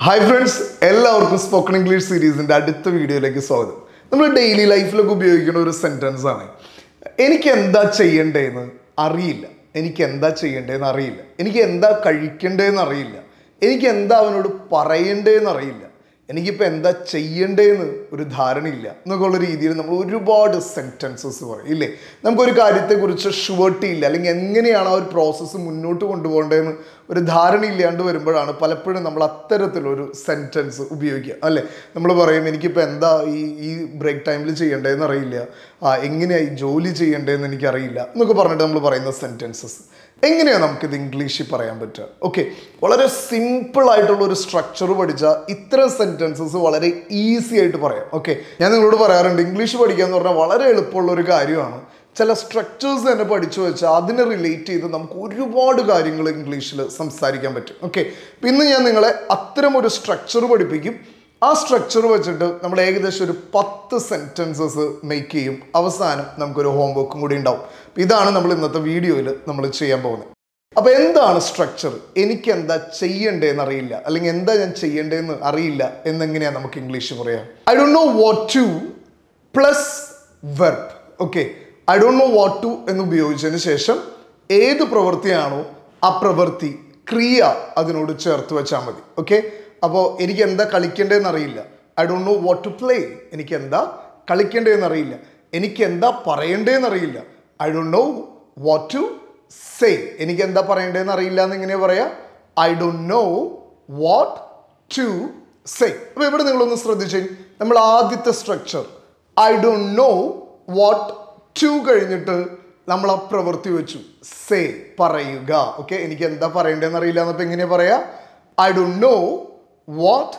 Hi friends, എല്ലാവർക്കും spoken English സീരീസിന്റെ അടുത്ത വീഡിയോയിലേക്ക് സ്വാഗതം. നമ്മൾ ഡെയിലി ലൈഫിലൊക്കെ ഉപയോഗിക്കുന്ന ഒരു സെന്റൻസ് ആണ്. എനിക്ക് എന്താ ചെയ്യേണ്ടതെന്ന് അറിയില്ല. എനിക്ക് എന്താ ചെയ്യേണ്ടതെന്ന് അറിയില്ല. എനിക്ക് എന്താ കഴിക്കേണ്ടതെന്ന് അറിയില്ല. എനിക്ക് എന്താ അവനോട് പറയേണ്ടതെന്ന് അറിയില്ല. എനിക്കിപ്പോൾ എന്താ ചെയ്യേണ്ടതെന്ന് ഒരു ധാരണയില്ല എന്നൊക്കെയുള്ള രീതിയിൽ നമ്മൾ ഒരുപാട് സെൻറ്റൻസസ് പറയും ഇല്ലേ. നമുക്കൊരു കാര്യത്തെക്കുറിച്ച് ഷുവർട്ടി ഇല്ല, അല്ലെങ്കിൽ എങ്ങനെയാണ് ആ ഒരു പ്രോസസ്സ് മുന്നോട്ട് കൊണ്ടുപോകേണ്ടതെന്ന് ഒരു ധാരണയില്ലാണ്ട് വരുമ്പോഴാണ് പലപ്പോഴും നമ്മൾ അത്തരത്തിലൊരു സെൻറ്റൻസ് ഉപയോഗിക്കുക അല്ലേ. നമ്മൾ പറയും എനിക്കിപ്പോൾ എന്താ ഈ ബ്രേക്ക് ടൈമിൽ ചെയ്യേണ്ടതെന്ന് അറിയില്ല, എങ്ങനെയായി ജോലി ചെയ്യേണ്ടതെന്ന് എനിക്കറിയില്ല എന്നൊക്കെ പറഞ്ഞിട്ട് നമ്മൾ പറയുന്ന സെൻറ്റൻസസ്. എങ്ങനെയാണ് നമുക്കിത് ഇംഗ്ലീഷിൽ പറയാൻ പറ്റുക? ഓക്കെ, വളരെ സിമ്പിളായിട്ടുള്ള ഒരു സ്ട്രക്ചർ പഠിച്ചാൽ ഇത്തരം സെൻറ്റൻസസ് വളരെ ഈസി ആയിട്ട് പറയാം. ഓക്കെ, ഞാൻ നിങ്ങളോട് പറയാറുണ്ട്, ഇംഗ്ലീഷ് പഠിക്കുക എന്ന് പറഞ്ഞാൽ വളരെ എളുപ്പമുള്ള ഒരു കാര്യമാണ്. ചില സ്ട്രക്ചേഴ്സ് തന്നെ പഠിച്ചു വെച്ചാൽ അതിനെ റിലേറ്റ് ചെയ്ത് നമുക്ക് ഒരുപാട് കാര്യങ്ങൾ ഇംഗ്ലീഷിൽ സംസാരിക്കാൻ പറ്റും. ഓക്കെ, പിന്നെ ഞാൻ നിങ്ങളെ അത്തരം ഒരു സ്ട്രക്ചർ പഠിപ്പിക്കും. ആ സ്ട്രക്ചർ വെച്ചിട്ട് നമ്മൾ ഏകദേശം ഒരു 10 സെൻറ്റൻസസ് മേക്ക് ചെയ്യും. അവസാനം നമുക്കൊരു ഹോംവർക്കും കൂടി ഉണ്ടാവും. ഇതാണ് നമ്മൾ ഇന്നത്തെ വീഡിയോയിൽ നമ്മൾ ചെയ്യാൻ പോകുന്നത്. അപ്പോൾ എന്താണ് സ്ട്രക്ചർ? എനിക്ക് എന്താ ചെയ്യേണ്ടതെന്ന് അറിയില്ല, അല്ലെങ്കിൽ എന്താ ഞാൻ ചെയ്യേണ്ടതെന്ന് അറിയില്ല എന്നെങ്ങനെയാണ് നമുക്ക് ഇംഗ്ലീഷ് പറയാം? I don't know what to plus verb. Okay, I don't know what to എന്ന് ഉപയോഗിച്ചതിന് ശേഷം ഏത് പ്രവൃത്തിയാണോ ആ പ്രവൃത്തി ക്രിയ അതിനോട് ചേർത്ത് വെച്ചാൽ മതി. ഓക്കെ, അപ്പോൾ എനിക്ക് എന്താ കളിക്കേണ്ടതെന്ന് അറിയില്ല. I don't know what to play. എനിക്ക് എന്താ കളിക്കേണ്ടതെന്ന് അറിയില്ല. എനിക്ക് എന്താ പറയേണ്ടതെന്ന് അറിയില്ല. I don't know what to say. എനിക്ക് എന്താ പറയേണ്ടതെന്ന് അറിയില്ല എന്ന് എങ്ങനെ പറയാം? I don't know what to say. അപ്പോൾ ഇവിടെ നിങ്ങളൊന്ന് ശ്രദ്ധിച്ചേ, നമ്മൾ ആദ്യത്തെ structure I don't know what to കഴിഞ്ഞിട്ട് നമ്മൾ ആ പ്രവൃത്തി വെച്ചു, സേ, പറയുക. ഓക്കെ, എനിക്ക് എന്താ പറയേണ്ടതെന്ന് അറിയില്ല എന്നപ്പോൾ എങ്ങനെയാ പറയാ? I don't know what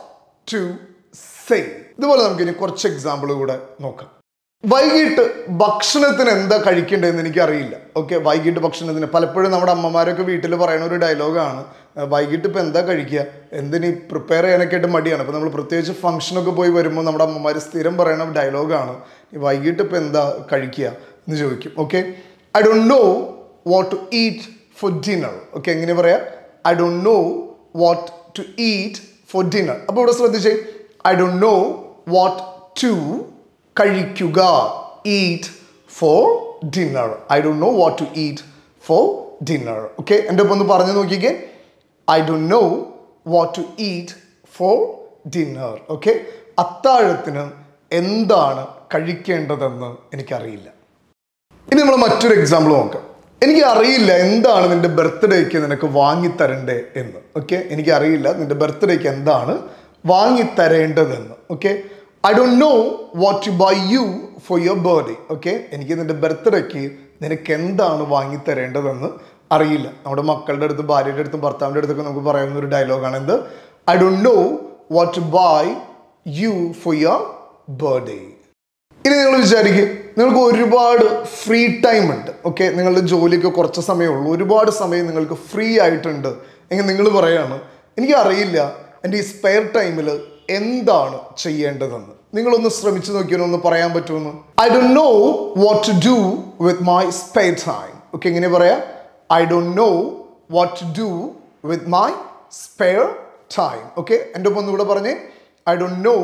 to say. ഇതുപോലെ നമുക്ക് ഇനി കുറച്ച് എക്സാമ്പിൾ കൂടെ നോക്കാം. വൈകിട്ട് ഭക്ഷണത്തിന് എന്താ കഴിക്കേണ്ടതെന്ന് എനിക്കറിയില്ല. ഓക്കെ, വൈകിട്ട് ഭക്ഷണത്തിന് പലപ്പോഴും നമ്മുടെ അമ്മമാരൊക്കെ വീട്ടിൽ പറയുന്ന ഒരു ഡയലോഗാണ്, വൈകിട്ട് ഇപ്പം എന്താ കഴിക്കുക, എന്തിനീ പ്രിപ്പയർ ചെയ്യാനൊക്കെ ആയിട്ട് മടിയാണ്. അപ്പോൾ നമ്മൾ പ്രത്യേകിച്ച് ഫംഗ്ഷനൊക്കെ പോയി വരുമ്പോൾ നമ്മുടെ അമ്മമാർ സ്ഥിരം പറയുന്ന ഡയലോഗാണ്, വൈകിട്ട് ഇപ്പം എന്താ കഴിക്കുക എന്ന് ചോദിക്കും. Okay, I don't know what to eat for dinner. Okay, എങ്ങനെ പറയാം? I don't know what to eat for dinner. അപ്പോൾ ഇവിടെ ശ്രദ്ധിച്ചേ, I don't know what to കഴിക്കുക, eat for dinner. I don't know what to eat for dinner. Okay, എൻ്റെ ഒപ്പം ഒന്ന് പറഞ്ഞു നോക്കിക്കേ, I don't know what to eat for dinner. Okay, അത്താഴത്തിന് എന്താണ് കഴിക്കേണ്ടതെന്ന് എനിക്കറിയില്ല. ഇനി നമ്മൾ മറ്റൊരു എക്സാമ്പിൾ നോക്കാം. എനിക്ക് അറിയില്ല എന്താണ് നിന്റെ ബർത്ത്ഡേക്ക് നിനക്ക് വാങ്ങിത്തരണ്ടേ എന്ന്. ഓക്കെ, എനിക്കറിയില്ല നിന്റെ ബർത്ത്ഡേക്ക് എന്താണ് വാങ്ങിത്തരേണ്ടതെന്ന്. Okay, I don't know what to buy you for your birthday. Okay, എനിക്ക് നിന്റെ ബർത്ത്ഡേക്ക് നിനക്ക് എന്താണ് വാങ്ങിത്തരേണ്ടതെന്ന് അറിയില്ല. നമ്മുടെ മക്കളുടെ അടുത്തും ഭാര്യയുടെ അടുത്തും ഭർത്താവിൻ്റെ അടുത്തൊക്കെ നമുക്ക് പറയാവുന്ന ഒരു ഡയലോഗാണ് എന്ത്? I don't know what to buy you for your birthday. ഇനി നിങ്ങൾ വിചാരിക്കും, നിങ്ങൾക്ക് ഒരുപാട് ഫ്രീ ടൈം ഉണ്ട്. ഓക്കെ, നിങ്ങളുടെ ജോലിക്ക് കുറച്ച് സമയമുള്ളൂ, ഒരുപാട് സമയം നിങ്ങൾക്ക് ഫ്രീ ആയിട്ടുണ്ട് എങ്കിൽ നിങ്ങൾ പറയാണ്, എനിക്കറിയില്ല എൻ്റെ ഈ സ്പെയർ ടൈമിൽ എന്താണ് ചെയ്യേണ്ടതെന്ന്. നിങ്ങളൊന്ന് ശ്രമിച്ചു നോക്കിയാൽ ഒന്ന് പറയാൻ പറ്റുമെന്ന്? I don't know what to do with my spare time. Okay, എങ്ങനെ പറയാം? I don't know what to do with my spare time. Okay, എൻ്റെ ഒപ്പം ഒന്നുകൂടെ പറഞ്ഞേ, I don't know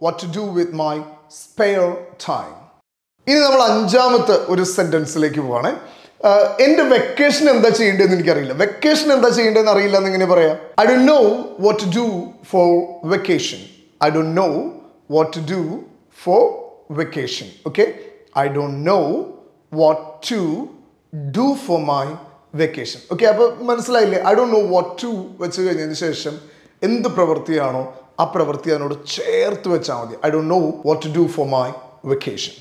what to do with my spare time. ഇനി നമ്മൾ അഞ്ചാമത്തെ ഒരു സെന്റൻസിലേക്ക് പോവാണ്. എൻ്റെ വെക്കേഷൻ എന്താ ചെയ്യേണ്ടതെന്ന് എനിക്കറിയില്ല. വെക്കേഷൻ എന്താ ചെയ്യേണ്ടതെന്ന് അറിയില്ല എന്ന് എങ്ങനെ പറയാം? I don't know what to do for vacation. I don't know what to do for vacation. Okay, I don't know what to do for my vacation. Okay, അപ്പോൾ മനസ്സിലായില്ലേ? I don't know what to വെച്ച് കഴിഞ്ഞതിന് ശേഷം എന്ത് പ്രവൃത്തിയാണോ ആ പ്രവൃത്തി അതിനോട് ചേർത്ത് വെച്ചാൽ മതി. I don't know what to do for my vacation.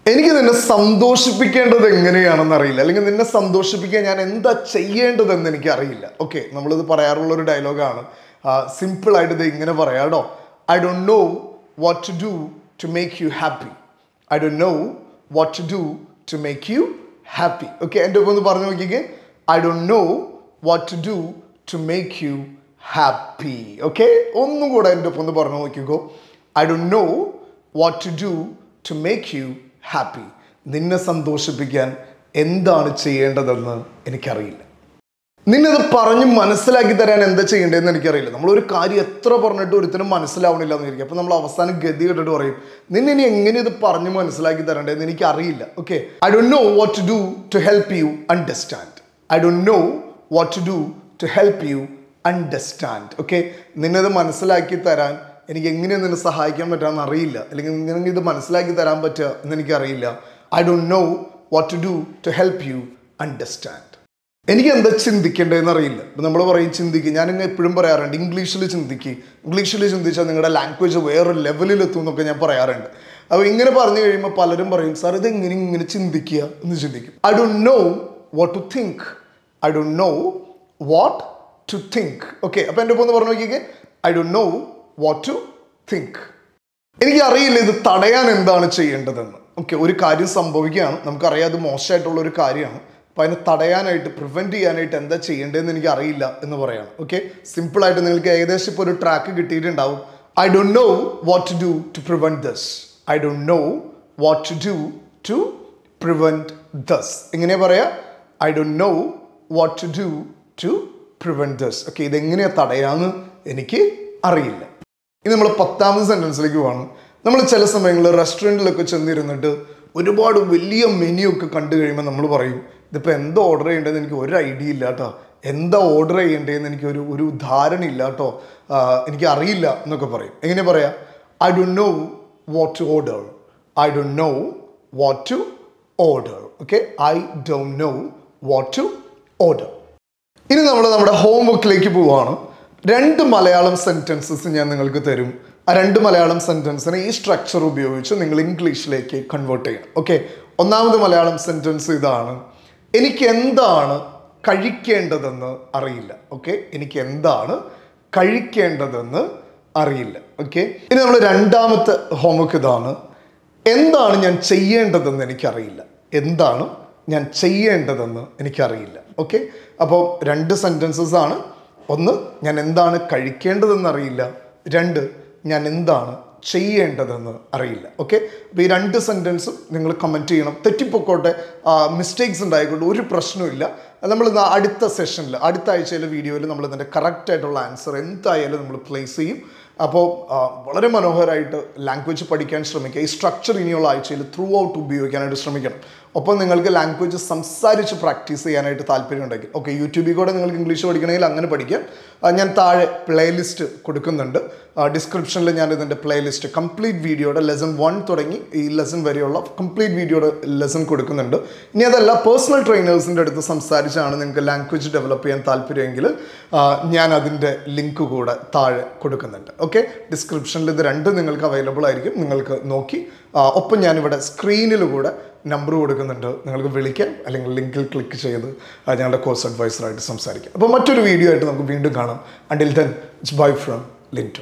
എനിക്ക് നിന്നെ സന്തോഷിപ്പിക്കേണ്ടത് എങ്ങനെയാണെന്ന് അറിയില്ല, അല്ലെങ്കിൽ നിന്നെ സന്തോഷിപ്പിക്കാൻ ഞാൻ എന്താ ചെയ്യേണ്ടതെന്ന് എനിക്കറിയില്ല. ഓക്കെ, നമ്മളിത് പറയാറുള്ള ഒരു ഡയലോഗാണ്. സിമ്പിളായിട്ട് ഇത് ഇങ്ങനെ പറയാം കേട്ടോ. I don't know what to do to make you happy. I don't know what to do to make you happy. Okay, എൻ്റെ ഒപ്പം ഒന്ന് പറഞ്ഞു നോക്കിക്കേ, I don't know what to do to make you happy. Okay, ഒന്നും കൂടെ എൻ്റെ ഒപ്പം ഒന്ന് പറഞ്ഞു നോക്കിക്കോ, I don't know what to do to make you happy. നിന്നെ സന്തോഷിപ്പിക്കാൻ എന്താണ് ചെയ്യേണ്ടതെന്ന് എനിക്കറിയില്ല. നിന്നത് പറഞ്ഞ് മനസ്സിലാക്കി തരാൻ എന്താ ചെയ്യേണ്ടതെന്ന് എനിക്കറിയില്ല. നമ്മളൊരു കാര്യം എത്ര പറഞ്ഞിട്ട് ഒരുത്തനും മനസ്സിലാവണില്ല എന്ന് വിചാരിക്കും. അപ്പോൾ നമ്മൾ അവസാനം ഗതി കേട്ടിട്ട് പറയും, നിന്നെ ഇനി എങ്ങനെ ഇത് പറഞ്ഞ് മനസ്സിലാക്കി തരേണ്ടതെന്ന് എനിക്കറിയില്ല. Okay, I don't know what to do to help you understand. I don't know what to do to help you understand. Okay, നിന്നത് മനസ്സിലാക്കി തരാൻ എനിക്ക് എങ്ങനെയാണ് നിന്നെ സഹായിക്കാൻ പറ്റാമെന്ന് അറിയില്ല, അല്ലെങ്കിൽ നിനക്ക് ഇത് മനസ്സിലാക്കി തരാൻ പറ്റുക എന്ന് എനിക്കറിയില്ല. I don't know what to do to help you understand. എനിക്ക് എന്താ ചിന്തിക്കേണ്ടതെന്ന് അറിയില്ല. ഇപ്പം നമ്മൾ പറയും ചിന്തിക്കുക. ഞാനിങ്ങനെ എപ്പോഴും പറയാറുണ്ട്, ഇംഗ്ലീഷിൽ ചിന്തിക്കുക. ഇംഗ്ലീഷിൽ ചിന്തിച്ചാൽ നിങ്ങളുടെ ലാംഗ്വേജ് വേറൊരു ലെവലിലെത്തും എന്നൊക്കെ ഞാൻ പറയാറുണ്ട്. അപ്പോൾ ഇങ്ങനെ പറഞ്ഞു കഴിയുമ്പോൾ പലരും പറയും, സാർ ഇത് ഇങ്ങനെ ചിന്തിക്കുക എന്ന് ചിന്തിക്കും. I don't know what to think. I don't know what to think. Okay, അപ്പോൾ എൻ്റെ ഒപ്പം ഒന്ന് പറഞ്ഞു നോക്കിക്കേ, I don't know what to think. എനിക്കറിയില്ല ഇത് തടയാൻ എന്താണ് ചെയ്യേണ്ടതെന്ന്. ഓക്കെ, ഒരു കാര്യം സംഭവിക്കുകയാണ്, നമുക്കറിയാം അത് മോശമായിട്ടുള്ള ഒരു കാര്യമാണ്. അപ്പോൾ അതിനെ തടയാനായിട്ട്, പ്രിവെൻറ്റ് ചെയ്യാനായിട്ട് എന്താ ചെയ്യേണ്ടതെന്ന് എനിക്ക് അറിയില്ല എന്ന് പറയാണ്. ഓക്കെ, സിമ്പിളായിട്ട് നിങ്ങൾക്ക് ഏകദേശം ഇപ്പോൾ ഒരു ട്രാക്ക് കിട്ടിയിട്ടുണ്ടാവും. I don't know what to do to prevent this. I don't know what to do to prevent this. എങ്ങനെയാ പറയാ? I don't know what to do to prevent this. Okay, ഇതെങ്ങനെയാണ് തടയാന്ന് എനിക്ക് അറിയില്ല. ഇനി നമ്മൾ 10ാമത്തെ സെൻറ്റൻസിലേക്ക് പോകണം. നമ്മൾ ചില സമയങ്ങളിൽ റെസ്റ്റോറൻറ്റിലൊക്കെ ചെന്നിരുന്നിട്ട് ഒരുപാട് വലിയ മെനു ഒക്കെ കണ്ടു കഴിയുമ്പോൾ നമ്മൾ പറയും, ഇതിപ്പോൾ എന്താ ഓർഡർ ചെയ്യേണ്ടതെന്ന് എനിക്ക് ഒരു ഐഡിയ ഇല്ല കേട്ടോ, എന്താ ഓർഡർ ചെയ്യേണ്ടതെന്ന് എനിക്ക് ഒരു ധാരണ ഇല്ല കേട്ടോ, എനിക്ക് അറിയില്ല എന്നൊക്കെ പറയും. എങ്ങനെ പറയാം? I don't know what to order. I don't know what to order. Okay, I don't know what to order. ഇനി നമ്മൾ നമ്മുടെ ഹോംവർക്കിലേക്ക് പോവുകയാണ്. 2 മലയാളം സെൻറ്റൻസസ് ഞാൻ നിങ്ങൾക്ക് തരും. ആ 2 മലയാളം സെൻറ്റൻസിനെ ഈ സ്ട്രക്ചർ ഉപയോഗിച്ച് നിങ്ങൾ ഇംഗ്ലീഷിലേക്ക് കൺവേർട്ട് ചെയ്യണം. ഓക്കെ, 1ാമത് മലയാളം സെൻറ്റൻസ് ഇതാണ്: എനിക്ക് എന്താണ് കഴിക്കേണ്ടതെന്ന് അറിയില്ല. ഓക്കെ, എനിക്ക് എന്താണ് കഴിക്കേണ്ടതെന്ന് അറിയില്ല. ഓക്കെ, ഇനി നമ്മൾ 2ാമത്തെ ഹോംവർക്ക് ഇതാണ്: എന്താണ് ഞാൻ ചെയ്യേണ്ടതെന്ന് എനിക്കറിയില്ല. എന്താണ് ഞാൻ ചെയ്യേണ്ടതെന്ന് എനിക്കറിയില്ല. ഓക്കെ, അപ്പോൾ 2 സെൻറ്റൻസസ് ആണ്. 1, ഞാൻ എന്താണ് കഴിക്കേണ്ടതെന്ന് അറിയില്ല. 2, ഞാൻ എന്താണ് ചെയ്യേണ്ടതെന്ന് അറിയില്ല. ഓക്കെ, അപ്പോൾ ഈ 2 സെൻറ്റൻസും നിങ്ങൾ കമൻറ്റ് ചെയ്യണം. തെറ്റിപ്പൊക്കോട്ടെ, മിസ്റ്റേക്സ് ഉണ്ടായിക്കോട്ടെ, ഒരു പ്രശ്നമില്ല. നമ്മൾ അടുത്ത സെഷനിൽ, അടുത്ത ആഴ്ചയിലെ വീഡിയോയിൽ നമ്മൾ ഇതിൻ്റെ കറക്റ്റായിട്ടുള്ള ആൻസർ എന്തായാലും നമ്മൾ പ്ലേസ് ചെയ്യും. അപ്പോൾ വളരെ മനോഹരമായിട്ട് ലാംഗ്വേജ് പഠിക്കാൻ ശ്രമിക്കുക. ഈ സ്ട്രക്ചർ ഇനിയുള്ള ആഴ്ചയിൽ ത്രൂ ഔട്ട് ഉപയോഗിക്കാനായിട്ട് ശ്രമിക്കണം. ഒപ്പം നിങ്ങൾക്ക് ലാംഗ്വേജ് സംസാരിച്ച് പ്രാക്ടീസ് ചെയ്യാനായിട്ട് താല്പര്യം ഉണ്ടെങ്കിൽ, ഓക്കെ, യൂട്യൂബിൽ കൂടെ നിങ്ങൾക്ക് ഇംഗ്ലീഷ് പഠിക്കണമെങ്കിൽ അങ്ങനെ പഠിക്കാം. ഞാൻ താഴെ പ്ലേലിസ്റ്റ് കൊടുക്കുന്നുണ്ട്. ഡിസ്ക്രിപ്ഷനിൽ ഞാൻ ഇതിൻ്റെ പ്ലേലിസ്റ്റ് കംപ്ലീറ്റ് വീഡിയോയുടെ ലെസൺ 1 തുടങ്ങി ഈ ലെസൺ വരെയുള്ള കംപ്ലീറ്റ് വീഡിയോയുടെ ലെസൺ കൊടുക്കുന്നുണ്ട്. ഇനി അതല്ല, പേഴ്സണൽ ട്രെയിനേഴ്സിൻ്റെ അടുത്ത് സംസാരിച്ചാണ് നിങ്ങൾക്ക് ലാംഗ്വേജ് ഡെവലപ്പ് ചെയ്യാൻ താല്പര്യമെങ്കിൽ ഞാൻ അതിൻ്റെ ലിങ്ക് കൂടെ താഴെ കൊടുക്കുന്നുണ്ട്. ഓക്കെ, ഡിസ്ക്രിപ്ഷനിൽ ഇത് 2 നിങ്ങൾക്ക് അവൈലബിൾ ആയിരിക്കും. നിങ്ങൾക്ക് നോക്കി, ഒപ്പം ഞാനിവിടെ സ്ക്രീനിൽ കൂടെ നമ്പർ കൊടുക്കുന്നുണ്ട്. നിങ്ങൾക്ക് വിളിക്കാം, അല്ലെങ്കിൽ ലിങ്കിൽ ക്ലിക്ക് ചെയ്ത് ഞങ്ങളുടെ കോഴ്സ് അഡ്വൈസറായിട്ട് സംസാരിക്കാം. അപ്പോൾ മറ്റൊരു വീഡിയോ ആയിട്ട് നമുക്ക് വീണ്ടും കാണാം. Until then, it's bye from Linto.